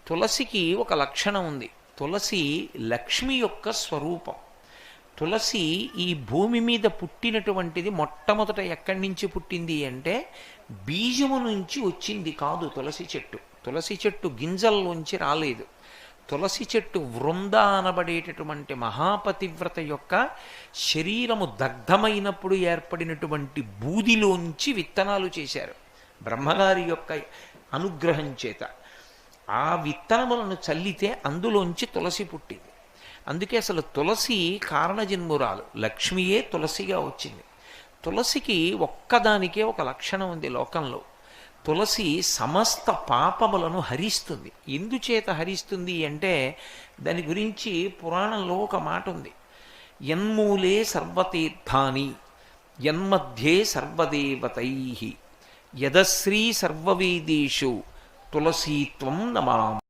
తులసికి ఒక లక్షణం ఉంది. తులసి లక్ష్మి యొక్క స్వరూపం. తులసి ఈ భూమి మీద పుట్టినటువంటిది మొట్టమొదట ఎక్కడి నుంచి పుట్టింది అంటే బీజము నుంచి వచ్చింది కాదు తులసి చెట్టు. తులసి చెట్టు గింజల్లోంచి రాలేదు. తులసి చెట్టు వృంద అనబడేటటువంటి మహాపతివ్రత యొక్క శరీరము దగ్ధమైనప్పుడు ఏర్పడినటువంటి బూదిలోంచి విత్తనాలు చేశారు బ్రహ్మగారి యొక్క అనుగ్రహం చేత. ఆ విత్తనములను చల్లితే అందులోంచి తులసి పుట్టింది. అందుకే అసలు తులసి కారణజన్మురాలు, లక్ష్మియే తులసిగా వచ్చింది. తులసికి ఒక్కదానికే ఒక లక్షణం ఉంది లోకంలో. తులసి సమస్త పాపములను హరిస్తుంది. ఎందుచేత హరిస్తుంది అంటే దాని గురించి పురాణంలో ఒక మాట ఉంది. యన్మూలే సర్వతీర్థాని యన్మధ్యే సర్వదేవతై యదశ్రీ సర్వవేదేషు తులసీత్వం నమామి.